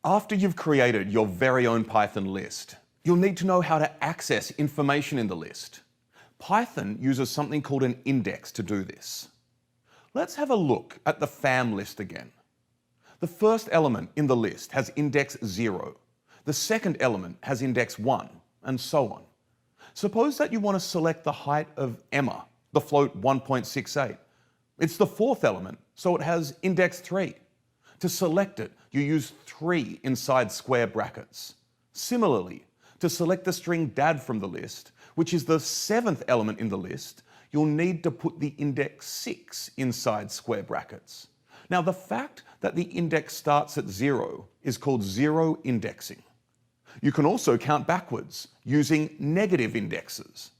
After you've created your very own Python list, you'll need to know how to access information in the list. Python uses something called an index to do this. Let's have a look at the fam list again. The first element in the list has index 0. The second element has index 1, and so on. Suppose that you want to select the height of Emma, the float 1.68. It's the fourth element, so it has index 3. To select it, you use 3 inside square brackets. Similarly, to select the string dad from the list, which is the seventh element in the list, you'll need to put the index 6 inside square brackets. Now, the fact that the index starts at 0 is called zero indexing. You can also count backwards using negative indexes.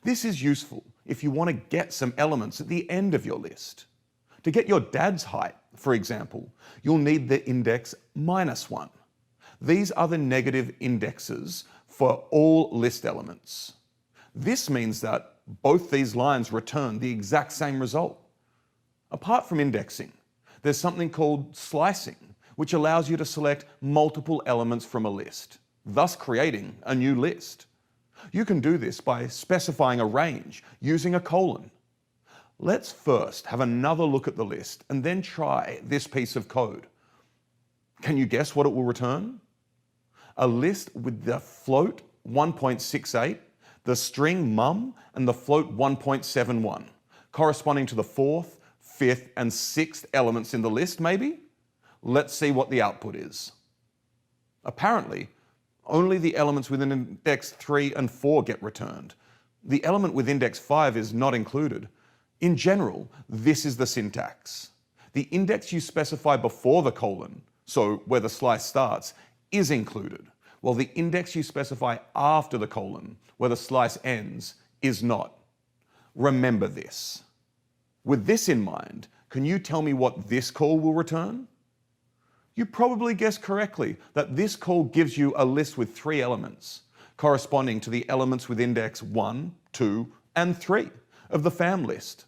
This is useful if you want to get some elements at the end of your list. To get your dad's height, for example, you'll need the index -1. These are the negative indexes for all list elements. This means that both these lines return the exact same result. Apart from indexing, there's something called slicing, which allows you to select multiple elements from a list, thus creating a new list. You can do this by specifying a range using a colon. Let's first have another look at the list and then try this piece of code. Can you guess what it will return? A list with the float 1.68, the string mum, and the float 1.71, corresponding to the fourth, fifth, and sixth elements in the list, maybe? Let's see what the output is. Apparently, only the elements within index 3 and 4 get returned. The element with index 5 is not included. In general, this is the syntax. The index you specify before the colon, so where the slice starts, is included, while the index you specify after the colon, where the slice ends, is not. Remember this. With this in mind, can you tell me what this call will return? You probably guessed correctly that this call gives you a list with 3 elements, corresponding to the elements with index 1, 2, and 3 of the fam list.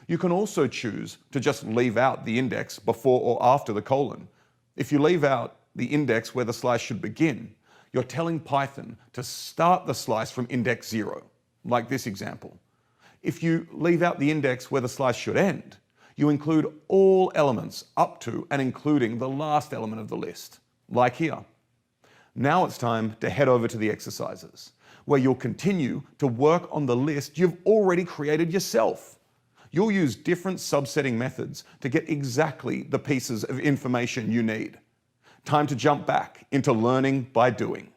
You can also choose to just leave out the index before or after the colon. If you leave out the index where the slice should begin, you're telling Python to start the slice from index 0, like this example. If you leave out the index where the slice should end, you include all elements up to and including the last element of the list, like here. Now it's time to head over to the exercises, where you'll continue to work on the list you've already created yourself. You'll use different subsetting methods to get exactly the pieces of information you need. Time to jump back into learning by doing.